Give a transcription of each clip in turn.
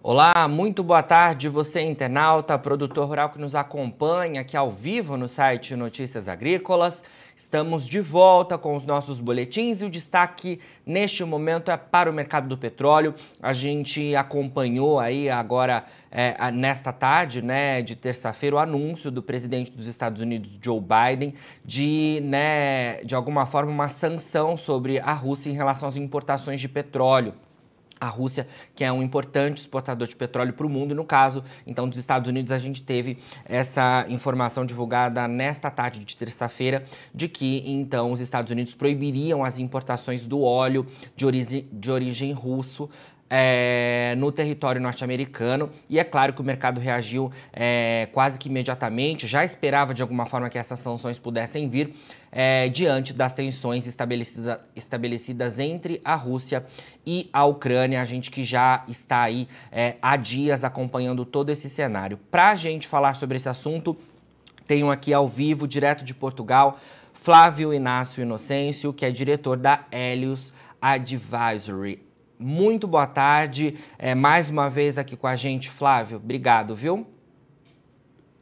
Olá, muito boa tarde, você internauta, produtor rural que nos acompanha aqui ao vivo no site Notícias Agrícolas. Estamos de volta com os nossos boletins e o destaque neste momento é para o mercado do petróleo. A gente acompanhou aí agora, nesta tarde, de terça-feira, o anúncio do presidente dos Estados Unidos, Joe Biden, de alguma forma uma sanção sobre a Rússia em relação às importações de petróleo. A Rússia, que é um importante exportador de petróleo para o mundo, e no caso, então, dos Estados Unidos, a gente teve essa informação divulgada nesta tarde de terça-feira, de que, então, os Estados Unidos proibiriam as importações do óleo de origem russo no território norte-americano, e é claro que o mercado reagiu quase que imediatamente, já esperava de alguma forma que essas sanções pudessem vir diante das tensões estabelecidas entre a Rússia e a Ucrânia, a gente que já está aí há dias acompanhando todo esse cenário. Para a gente falar sobre esse assunto, tenho aqui ao vivo, direto de Portugal, Flávio Inácio Inocêncio, que é diretor da Helios Advisory. Muito boa tarde, mais uma vez aqui com a gente, Flávio. Obrigado, viu?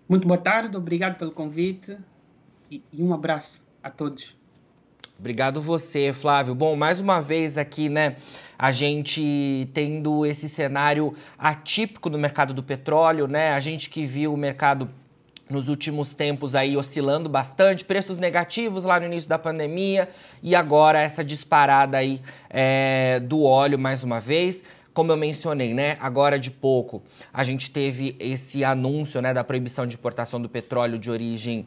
Muito boa tarde, obrigado pelo convite e um abraço a todos. Obrigado você, Flávio. Bom, mais uma vez aqui, a gente tendo esse cenário atípico no mercado do petróleo, a gente que viu o mercado nos últimos tempos aí oscilando bastante, preços negativos lá no início da pandemia e agora essa disparada aí do óleo mais uma vez. Como eu mencionei, agora de pouco a gente teve esse anúncio da proibição de importação do petróleo de origem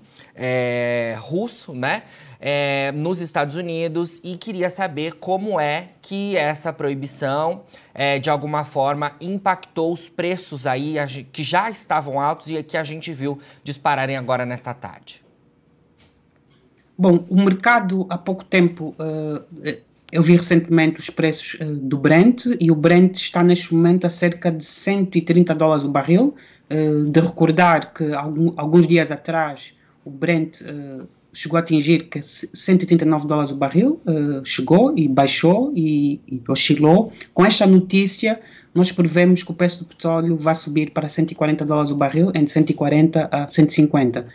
russo, nos Estados Unidos, e queria saber como é que essa proibição, de alguma forma, impactou os preços aí que já estavam altos e que a gente viu dispararem agora nesta tarde. Bom, o mercado há pouco tempo, eu vi recentemente os preços do Brent, e o Brent está neste momento a cerca de $130 o barril. De recordar que alguns dias atrás o Brent chegou a atingir $139 o barril, chegou e baixou e oscilou. Com esta notícia, nós prevemos que o preço do petróleo vai subir para $140 o barril, entre 140 a 150.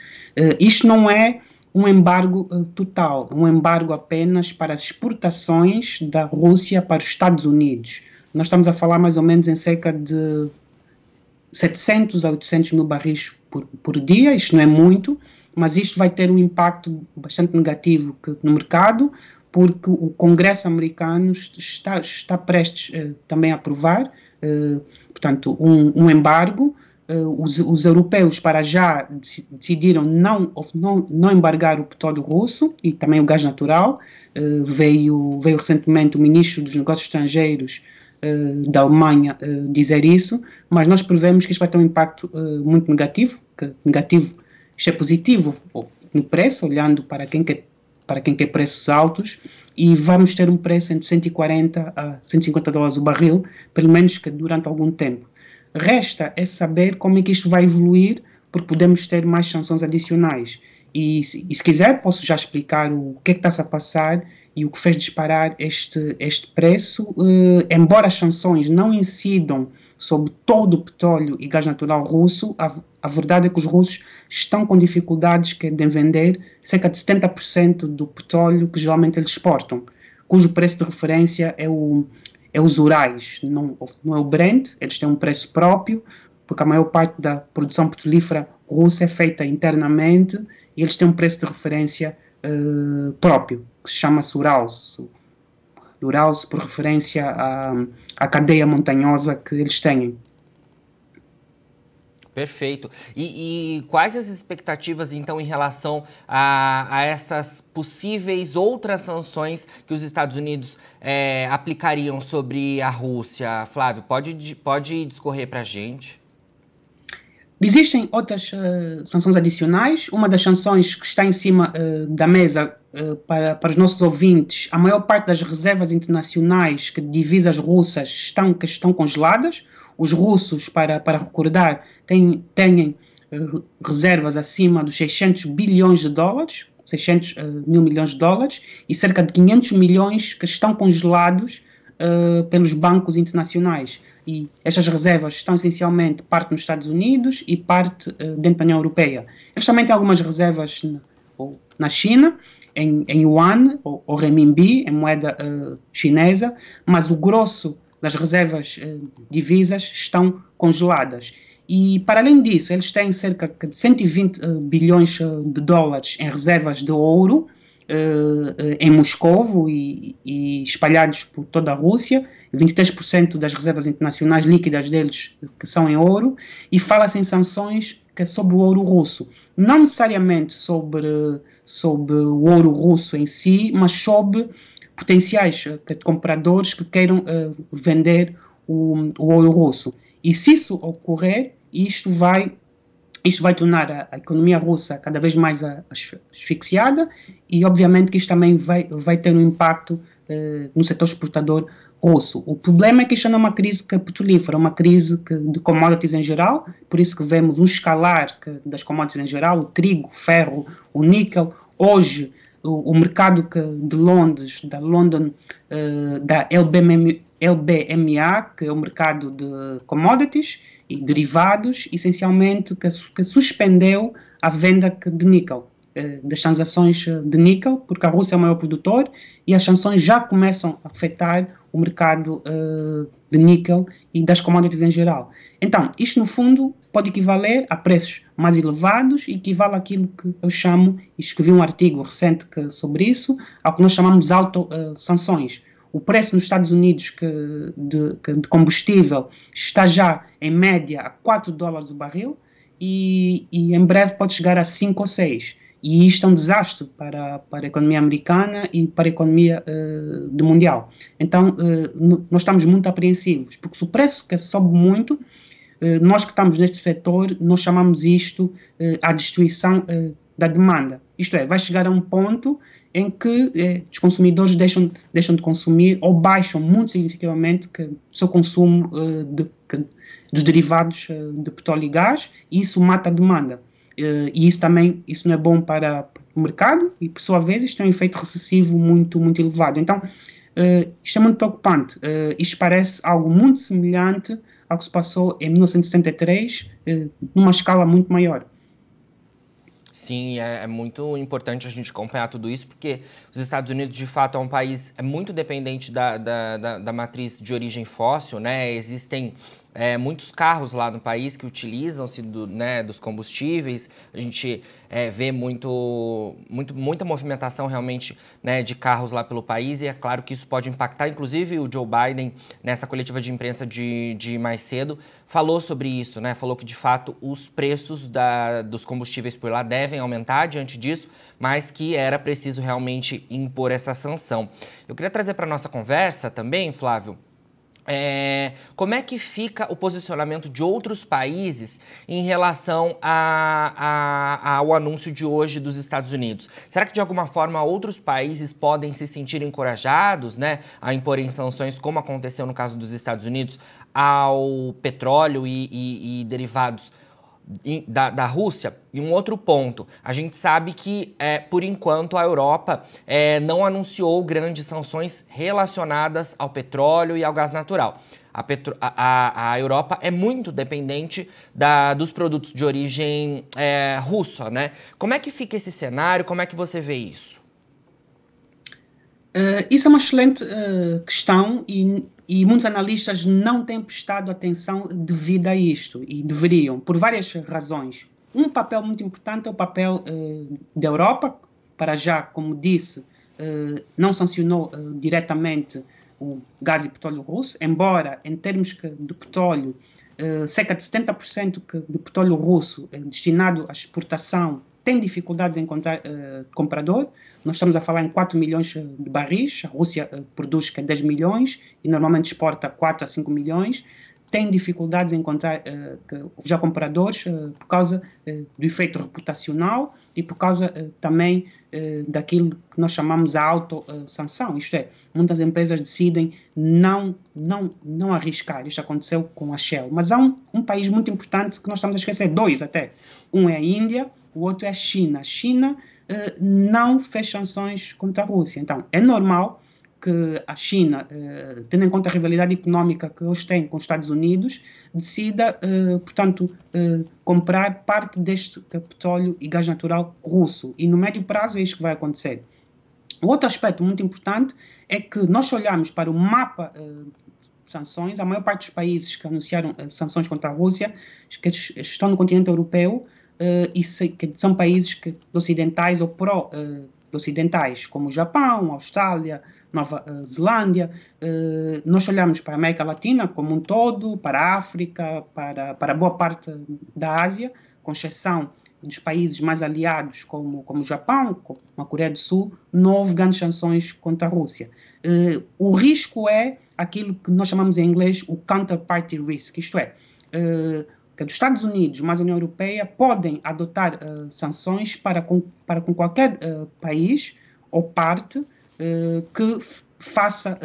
Isto não é um embargo total, um embargo apenas para as exportações da Rússia para os Estados Unidos. Nós estamos a falar mais ou menos em cerca de 700 a 800 mil barris por dia. Isto não é muito, mas isto vai ter um impacto bastante negativo no mercado, porque o Congresso americano está prestes também a aprovar, portanto, um embargo. Os europeus para já decidiram não embargar o petróleo russo e também o gás natural. Veio recentemente o ministro dos Negócios Estrangeiros da Alemanha dizer isso, mas nós prevemos que isto vai ter um impacto muito negativo, isto é positivo no preço, olhando para quem quer preços altos, e vamos ter um preço entre 140 a $150 o barril, pelo menos que durante algum tempo. Resta é saber como é que isto vai evoluir, porque podemos ter mais sanções adicionais. E se quiser, posso já explicar o que é que está-se a passar e o que fez disparar este preço. Embora as sanções não incidam sobre todo o petróleo e gás natural russo, a verdade é que os russos estão com dificuldades de vender cerca de 70% do petróleo que geralmente eles exportam, cujo preço de referência é os Urais, não é o Brent. Eles têm um preço próprio, porque a maior parte da produção petrolífera russa é feita internamente, e eles têm um preço de referência próprio, que se chama-se Urals. Urals por referência à cadeia montanhosa que eles têm. Perfeito. E quais as expectativas, então, em relação a essas possíveis outras sanções que os Estados Unidos aplicariam sobre a Rússia? Flávio, pode discorrer para a gente? Existem outras sanções adicionais. Uma das sanções que está em cima da mesa para os nossos ouvintes: a maior parte das reservas internacionais de divisas russas estão congeladas. Os russos, para recordar, têm reservas acima dos 600 bilhões de dólares, 600 mil milhões de dólares, e cerca de 500 milhões que estão congelados pelos bancos internacionais. E estas reservas estão essencialmente parte nos Estados Unidos e parte dentro da União Europeia. Eles também têm algumas reservas na China, em yuan ou renminbi, em moeda chinesa, mas o grosso das reservas divisas estão congeladas. E, para além disso, eles têm cerca de 120 bilhões de dólares em reservas de ouro em Moscovo e espalhados por toda a Rússia, 23% das reservas internacionais líquidas deles que são em ouro, e fala-se em sanções que é sobre o ouro russo. Não necessariamente sobre o ouro russo em si, mas sobre potenciais compradores que queiram vender o ouro russo. E se isso ocorrer, isto vai tornar a economia russa cada vez mais asfixiada e, obviamente, que isto também vai ter um impacto no setor exportador russo. O problema é que isto não é uma crise petrolífera, é uma crise de commodities em geral, por isso que vemos um escalar das commodities em geral, o trigo, o ferro, o níquel. Hoje, o mercado de Londres, da LBMA, que é o mercado de commodities e derivados, essencialmente que suspendeu a venda de níquel, das transações de níquel, porque a Rússia é o maior produtor e as sanções já começam a afetar o mercado de níquel e das commodities em geral. Então, isto no fundo pode equivaler a preços mais elevados e equivale àquilo que eu chamo, e escrevi um artigo recente sobre isso, ao que nós chamamos de autossanções. O preço nos Estados Unidos de combustível está já, em média, a $4 o barril e em breve pode chegar a 5 ou 6. E isto é um desastre para a economia americana e para a economia do mundial. Então, nós estamos muito apreensivos, porque se o preço sobe muito, nós que estamos neste setor, nós chamamos isto a destruição da demanda. Isto é, vai chegar a um ponto em que os consumidores deixam de consumir ou baixam muito significativamente o seu consumo dos derivados de petróleo e gás, e isso mata a demanda. E isso não é bom para o mercado e, por sua vez, isto tem um efeito recessivo muito, muito elevado. Então, isto é muito preocupante. Isto parece algo muito semelhante ao que se passou em 1973, numa escala muito maior. Sim, é muito importante a gente acompanhar tudo isso, porque os Estados Unidos, de fato, é um país muito dependente da matriz de origem fóssil, né? Existem muitos carros lá no país que utilizam-se dos combustíveis. A gente vê muita movimentação realmente, né, de carros lá pelo país, e é claro que isso pode impactar. Inclusive o Joe Biden, nessa coletiva de imprensa de mais cedo, falou sobre isso, né? Falou que de fato os preços dos combustíveis por lá devem aumentar diante disso, mas que era preciso realmente impor essa sanção. Eu queria trazer para a nossa conversa também, Flávio, como é que fica o posicionamento de outros países em relação ao anúncio de hoje dos Estados Unidos? Será que, de alguma forma, outros países podem se sentir encorajados, né, a imporem sanções, como aconteceu no caso dos Estados Unidos, ao petróleo e derivados da Rússia? E um outro ponto, a gente sabe que, por enquanto, a Europa não anunciou grandes sanções relacionadas ao petróleo e ao gás natural. A Europa é muito dependente dos produtos de origem russa, né? Como é que fica esse cenário? Como é que você vê isso? Isso é uma excelente questão e muitos analistas não têm prestado atenção devida a isto, e deveriam, por várias razões. Um papel muito importante é o papel da Europa, para já, como disse, não sancionou diretamente o gás e petróleo russo, embora, em termos de petróleo, cerca de 70% do petróleo russo destinado à exportação tem dificuldades em encontrar comprador. Nós estamos a falar em 4 milhões de barris, a Rússia produz 10 milhões e normalmente exporta 4 a 5 milhões. Tem dificuldades em encontrar já compradores por causa do efeito reputacional e por causa também daquilo que nós chamamos de autossanção. Isto é, muitas empresas decidem não arriscar. Isto aconteceu com a Shell. Mas há um país muito importante que nós estamos a esquecer, dois até. Um é a Índia, o outro é a China. A China não fez sanções contra a Rússia. Então, é normal que a China, tendo em conta a rivalidade económica que eles têm com os Estados Unidos, decida, portanto, comprar parte deste petróleo e gás natural russo. E no médio prazo é isso que vai acontecer. O outro aspecto muito importante é que nós olhamos para o mapa de sanções, a maior parte dos países que anunciaram sanções contra a Rússia, que estão no continente europeu, e que são países ocidentais ou pró-ocidentais, como o Japão, a Austrália, Nova Zelândia. Nós olhamos para a América Latina como um todo, para a África, para boa parte da Ásia, com exceção dos países mais aliados, como o Japão, como a Coreia do Sul, não houve grandes sanções contra a Rússia. O risco é aquilo que nós chamamos em inglês o counterparty risk, isto é, que os Estados Unidos, mais a União Europeia, podem adotar sanções para com qualquer país ou parte que faça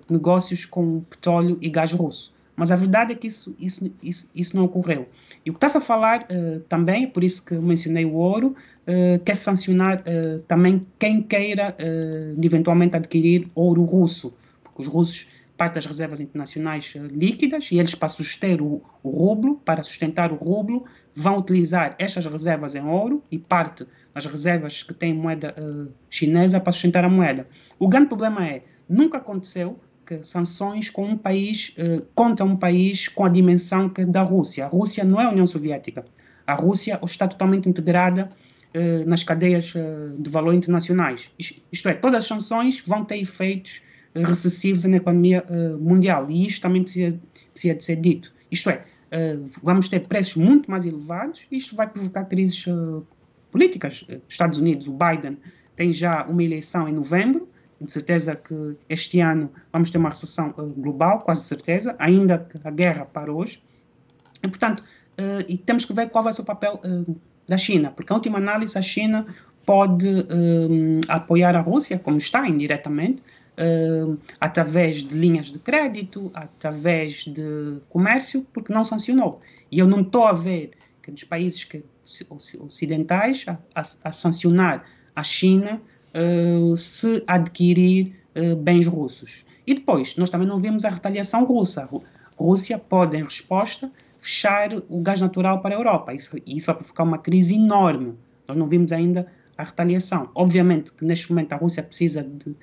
negócios com petróleo e gás russo. Mas a verdade é que isso não ocorreu. E o que está-se a falar também, por isso que eu mencionei o ouro, quer sancionar também quem queira eventualmente adquirir ouro russo, porque os russos, parte das reservas internacionais líquidas, e eles, para suster o rublo, para sustentar o rublo, vão utilizar estas reservas em ouro e parte das reservas que têm moeda chinesa para sustentar a moeda. O grande problema é, nunca aconteceu que sanções com um país, contra um país com a dimensão que da Rússia. A Rússia não é a União Soviética. A Rússia está totalmente integrada nas cadeias de valor internacionais. Isto é, todas as sanções vão ter efeitos recessivos na economia mundial. E isto também precisa de ser dito. Isto é, vamos ter preços muito mais elevados e isto vai provocar crises políticas. Estados Unidos, o Biden tem já uma eleição em novembro, de certeza que este ano vamos ter uma recessão global, quase certeza, ainda que a guerra para hoje. E, portanto, e temos que ver qual vai ser o papel da China, porque, em última análise, a China pode apoiar a Rússia, como está indiretamente, através de linhas de crédito, através de comércio, porque não sancionou. E eu não estou a ver que dos países ocidentais a sancionar a China se adquirir bens russos. E depois, nós também não vimos a retaliação russa. A Rússia pode, em resposta, fechar o gás natural para a Europa. Isso vai provocar uma crise enorme. Nós não vimos ainda a retaliação. Obviamente que neste momento a Rússia precisa de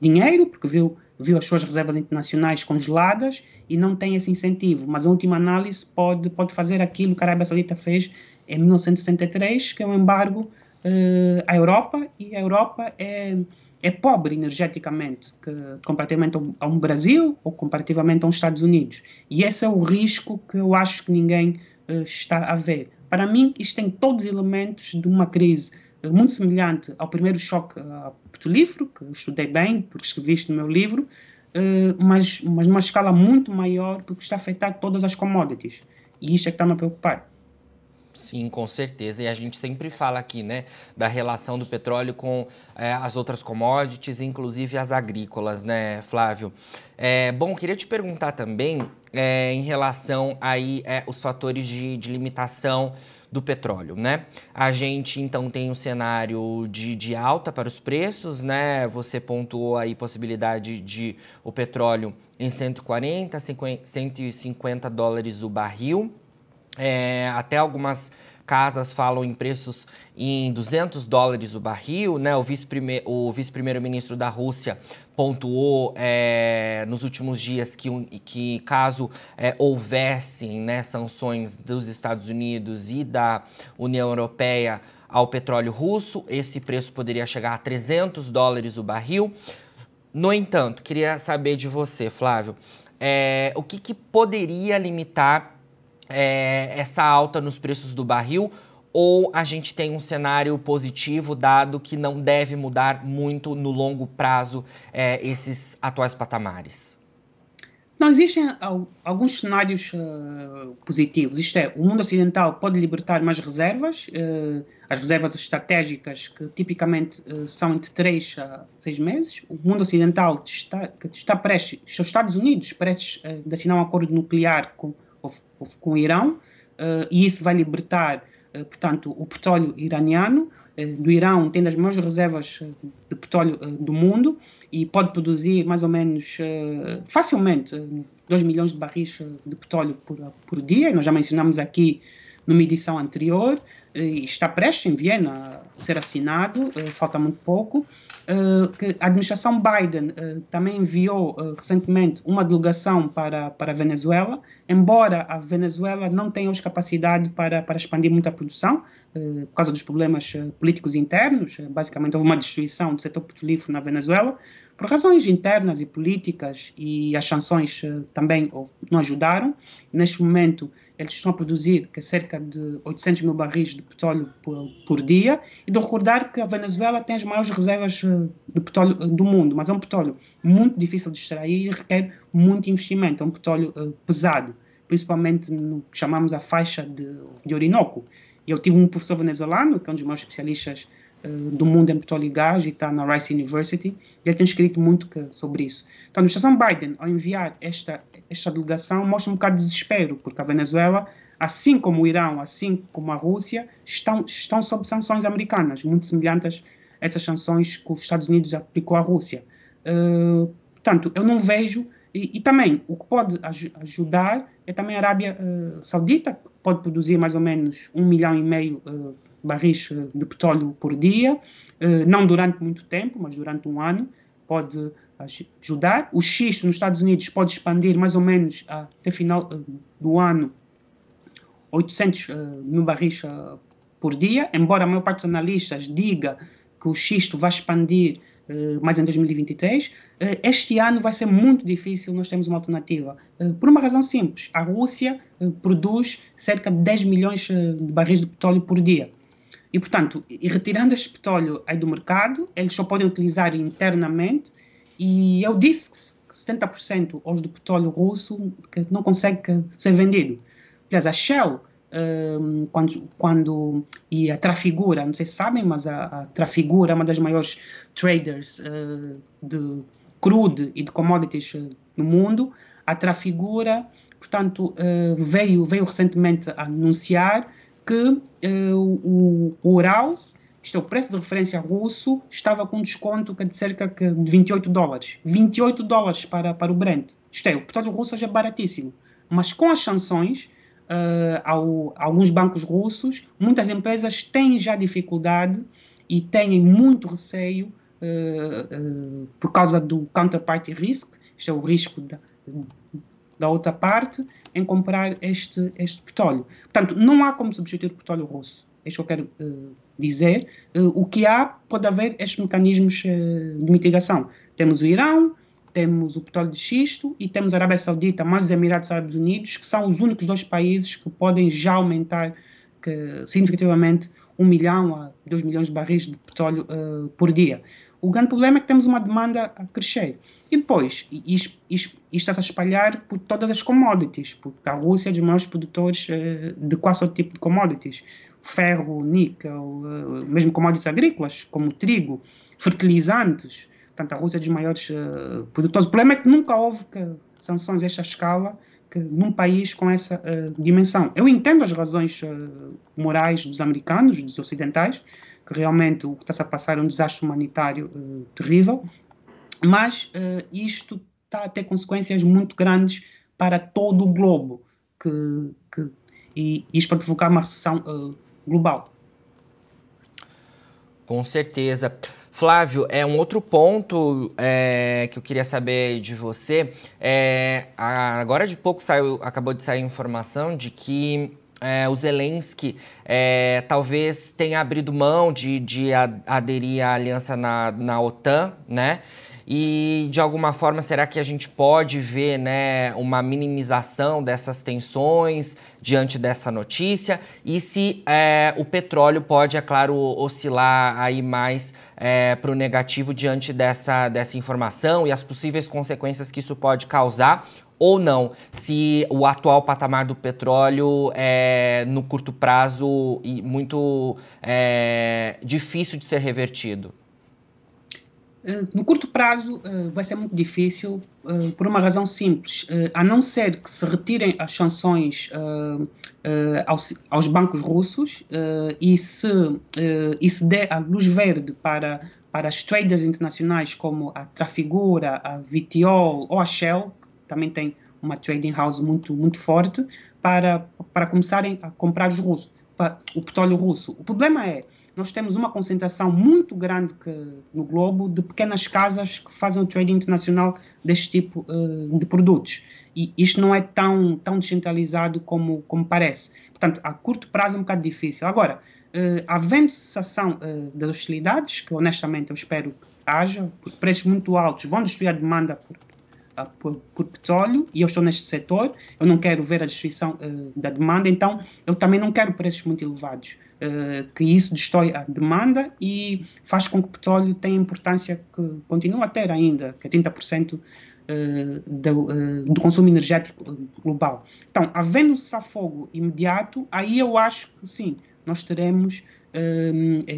dinheiro, porque viu as suas reservas internacionais congeladas e não tem esse incentivo. Mas a última análise pode fazer aquilo que a Arábia Saudita fez em 1973, que é um embargo à Europa, e a Europa é pobre energeticamente comparativamente a um Brasil ou comparativamente a uns Estados Unidos. E esse é o risco que eu acho que ninguém está a ver. Para mim, isto tem todos os elementos de uma crise muito semelhante ao primeiro choque petrolífero, que eu estudei bem, porque escrevi isto no meu livro, mas numa escala muito maior, porque está a afetar todas as commodities. E isto é que está-me a preocupar. Sim, com certeza. E a gente sempre fala aqui, né, da relação do petróleo com as outras commodities, inclusive as agrícolas, né, Flávio? Bom, queria te perguntar também em relação aí os fatores de limitação do petróleo, né? A gente, então, tem um cenário de alta para os preços, né? Você pontuou aí possibilidade de o petróleo em 140, 150 dólares o barril. Até algumas casas falam em preços em 200 dólares o barril, né? O vice-primeiro-ministro da Rússia pontuou nos últimos dias que caso houvessem, né, sanções dos Estados Unidos e da União Europeia ao petróleo russo, esse preço poderia chegar a 300 dólares o barril. No entanto, queria saber de você, Flávio, o que poderia limitar essa alta nos preços do barril, ou a gente tem um cenário positivo, dado que não deve mudar muito no longo prazo esses atuais patamares? Não, existem alguns cenários positivos. Isto é, o mundo ocidental pode libertar mais reservas, as reservas estratégicas, que tipicamente são entre 3 a 6 meses. O mundo ocidental está prestes, os Estados Unidos prestes a assinar um acordo nuclear com o Irão, e isso vai libertar, portanto, o petróleo iraniano, do Irão tem das maiores reservas de petróleo do mundo e pode produzir mais ou menos facilmente 2 milhões de barris de petróleo por dia. Nós já mencionamos aqui numa edição anterior, está prestes em Viena a ser assinado, falta muito pouco, que a administração Biden também enviou recentemente uma delegação para a Venezuela, embora a Venezuela não tenha hoje capacidade para expandir muita produção, por causa dos problemas políticos internos. Basicamente houve uma destruição do setor petrolífero na Venezuela, por razões internas e políticas, e as sanções também não ajudaram. Neste momento eles estão a produzir cerca de 800 mil barris de petróleo por dia, e de recordar que a Venezuela tem as maiores reservas de petróleo do mundo, mas é um petróleo muito difícil de extrair e requer muito investimento, é um petróleo pesado, principalmente no que chamamos a faixa de Orinoco. Eu tive um professor venezuelano, que é um dos maiores especialistas do mundo em petróleo e gás, e está na Rice University, e ele tem escrito muito sobre isso. Então, a administração Biden, ao enviar esta delegação, mostra um bocado de desespero, porque a Venezuela, assim como o Irão, assim como a Rússia, estão sob sanções americanas, muito semelhantes a essas sanções que os Estados Unidos aplicou à Rússia. Portanto, eu não vejo, e também o que pode ajudar é também a Arábia Saudita, que pode produzir mais ou menos 1,5 milhão barris de petróleo por dia, não durante muito tempo, mas durante um ano, pode ajudar. O xisto nos Estados Unidos pode expandir mais ou menos até final do ano 800 mil barris por dia, embora a maior parte dos analistas diga que o xisto vai expandir mais em 2023. Este ano vai ser muito difícil nós termos uma alternativa, por uma razão simples. A Rússia produz cerca de 10 milhões de barris de petróleo por dia. E, portanto, retirando este petróleo aí do mercado, eles só podem utilizar internamente, e eu disse que 70% hoje do petróleo russo que não consegue ser vendido. Aliás, a Shell, e a Trafigura, não sei se sabem, mas a Trafigura é uma das maiores traders de crude e de commodities no mundo. A Trafigura, portanto, veio recentemente a anunciar que o Urals, isto é o preço de referência russo, estava com um desconto de cerca de $28. $28 para o Brent. Isto é, o petróleo russo hoje é baratíssimo. Mas com as sanções, alguns bancos russos, muitas empresas têm já dificuldade e têm muito receio por causa do counterparty risk, isto é o risco da outra parte, em comprar este petróleo. Portanto, não há como substituir o petróleo russo. É isso que eu quero dizer. O que pode haver estes mecanismos de mitigação. Temos o Irão, temos o petróleo de xisto e temos a Arábia Saudita, mais os Emirados Árabes Unidos, que são os únicos 2 países que podem já aumentar significativamente 1 milhão a 2 milhões de barris de petróleo por dia. O grande problema é que temos uma demanda a crescer. E depois, isto está-se a espalhar por todas as commodities, porque a Rússia é dos maiores produtores de quase todo tipo de commodities. Ferro, níquel, mesmo commodities agrícolas, como trigo, fertilizantes. Portanto, a Rússia é dos maiores produtores. O problema é que nunca houve sanções desta escala num país com essa dimensão. Eu entendo as razões morais dos americanos, dos ocidentais, que realmente o que está-se a passar é um desastre humanitário terrível, mas isto está a ter consequências muito grandes para todo o globo, e isto pode provocar uma recessão global. Com certeza. Flávio, um outro ponto que eu queria saber de você, agora de pouco acabou de sair informação de que o Zelensky talvez tenha abrido mão de aderir à aliança na OTAN, né? E, de alguma forma, será que a gente pode ver, né, uma minimização dessas tensões diante dessa notícia? E se o petróleo pode, é claro, oscilar aí mais para o negativo diante dessa informação e as possíveis consequências que isso pode causar? Ou não, se o atual patamar do petróleo é, no curto prazo, muito difícil de ser revertido? No curto prazo vai ser muito difícil por uma razão simples. A não ser que se retirem as sanções aos bancos russos e se dê a luz verde para as traders internacionais como a Trafigura, a Vitol ou a Shell, que também tem uma trading house muito, muito forte, para começarem a comprar o petróleo russo. O problema é nós temos uma concentração muito grande no globo de pequenas casas que fazem o trading internacional deste tipo de produtos. E isto não é tão descentralizado como parece. Portanto, a curto prazo é um bocado difícil. Agora, havendo cessação das hostilidades, que honestamente eu espero que haja, porque preços muito altos vão destruir a demanda por petróleo, e eu estou neste setor, eu não quero ver a destruição da demanda, então eu também não quero preços muito elevados, que isso destrói a demanda e faz com que o petróleo tenha a importância que continua a ter ainda, que é 30% do consumo energético global. Então, havendo um cessar-fogo imediato, aí eu acho que sim, nós teremos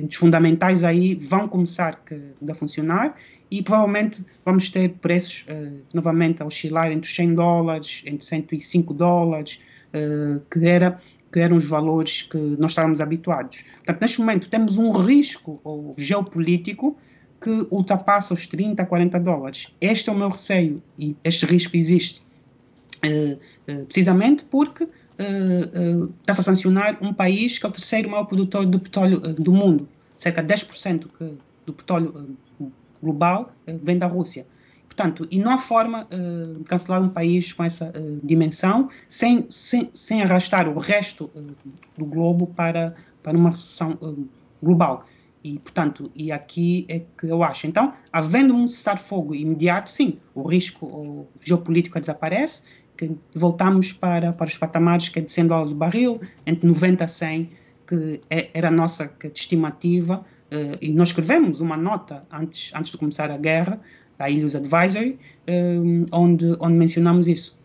os fundamentais aí vão começar a funcionar e provavelmente vamos ter preços novamente a oscilar entre os $100, entre $105, que eram os valores que nós estávamos habituados. Portanto, neste momento temos um risco geopolítico que ultrapassa os $30, $40. Este é o meu receio e este risco existe precisamente porque está-se a sancionar um país que é o terceiro maior produtor de petróleo do mundo. Cerca de 10% do petróleo global vem da Rússia. Portanto, e não há forma de cancelar um país com essa dimensão sem arrastar o resto do globo para uma recessão global. E, portanto, e aqui é que eu acho. Então, havendo um cessar-fogo imediato, sim, o risco geopolítico desaparece, que voltamos para os patamares que é de $100 o barril, entre 90 a 100, que era a nossa estimativa, e nós escrevemos uma nota antes de começar a guerra, a Helios Advisory, onde mencionamos isso.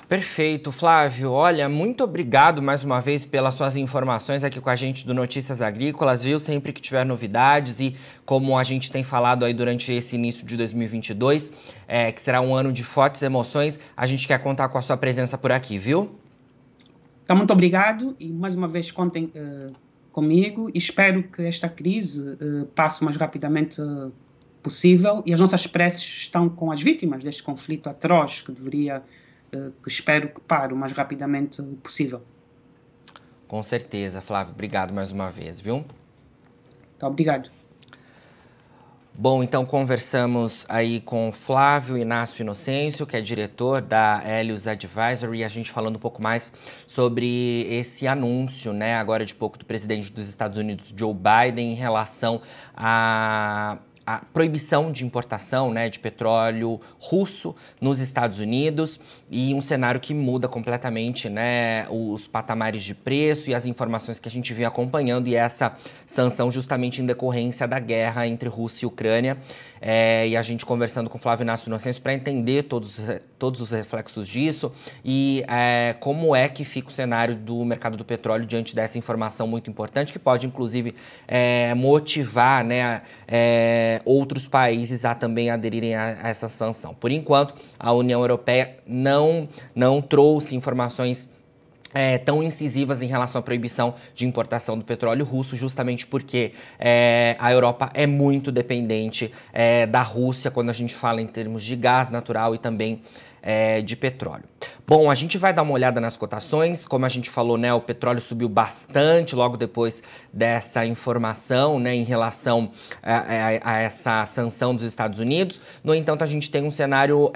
Perfeito, Flávio. Olha, muito obrigado mais uma vez pelas suas informações aqui com a gente do Notícias Agrícolas, viu? Sempre que tiver novidades e como a gente tem falado aí durante esse início de 2022, que será um ano de fortes emoções, a gente quer contar com a sua presença por aqui, viu? Então, muito obrigado e mais uma vez contem comigo e espero que esta crise passe o mais rapidamente possível e as nossas preces estão com as vítimas deste conflito atroz que espero que pare o mais rapidamente possível. Com certeza, Flávio. Obrigado mais uma vez, viu? Tá, obrigado. Bom, então conversamos aí com Flávio Inácio Inocêncio, que é diretor da Helios Advisory, e a gente falando um pouco mais sobre esse anúncio, né, agora de pouco do presidente dos Estados Unidos, Joe Biden, em relação a proibição de importação, né, de petróleo russo nos Estados Unidos e um cenário que muda completamente, né, os patamares de preço e as informações que a gente vem acompanhando e essa sanção justamente em decorrência da guerra entre Rússia e Ucrânia. E a gente conversando com o Flávio Inácio Inocêncio para entender todos os reflexos disso e como é que fica o cenário do mercado do petróleo diante dessa informação muito importante que pode, inclusive, motivar, né, outros países a também aderirem a essa sanção. Por enquanto, a União Europeia não trouxe informações tão incisivas em relação à proibição de importação do petróleo russo, justamente porque a Europa é muito dependente da Rússia quando a gente fala em termos de gás natural e também de petróleo. Bom, a gente vai dar uma olhada nas cotações. Como a gente falou, né, o petróleo subiu bastante logo depois dessa informação, né, em relação a essa sanção dos Estados Unidos. No entanto, a gente tem um cenário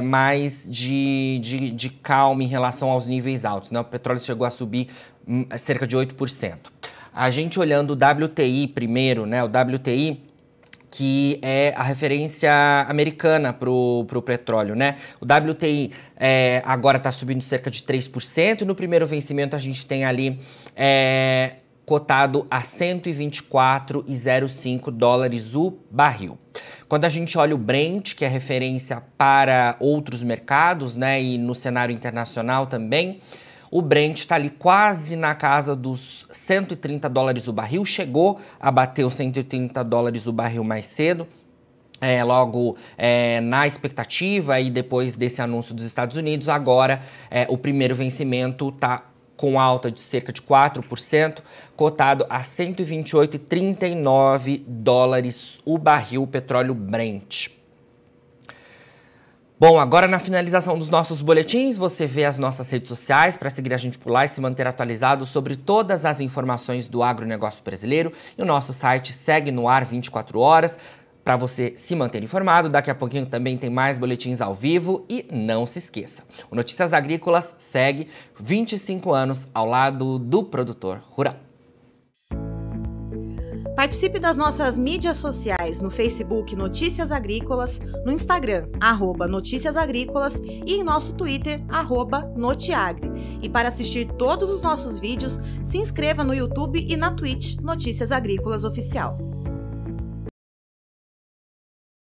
mais de calma em relação aos níveis altos, né? O petróleo chegou a subir cerca de 8%. A gente olhando o WTI primeiro, né, o WTI, que é a referência americana para o petróleo, né? O WTI agora está subindo cerca de 3%, e no primeiro vencimento a gente tem ali cotado a $124,05 o barril. Quando a gente olha o Brent, que é referência para outros mercados, né, e no cenário internacional também, O Brent está ali quase na casa dos $130 o barril, chegou a bater os $130 o barril mais cedo. Logo na expectativa e depois desse anúncio dos Estados Unidos, agora o primeiro vencimento está com alta de cerca de 4%, cotado a $128,39 o barril petróleo Brent. Bom, agora na finalização dos nossos boletins, você vê as nossas redes sociais para seguir a gente por lá e se manter atualizado sobre todas as informações do agronegócio brasileiro. E o nosso site segue no ar 24 horas para você se manter informado. Daqui a pouquinho também tem mais boletins ao vivo e não se esqueça, o Notícias Agrícolas segue 25 anos ao lado do produtor rural. Participe das nossas mídias sociais no Facebook Notícias Agrícolas, no Instagram @Notícias Agrícolas e em nosso Twitter @Notiagre. E para assistir todos os nossos vídeos, se inscreva no YouTube e na Twitch Notícias Agrícolas Oficial.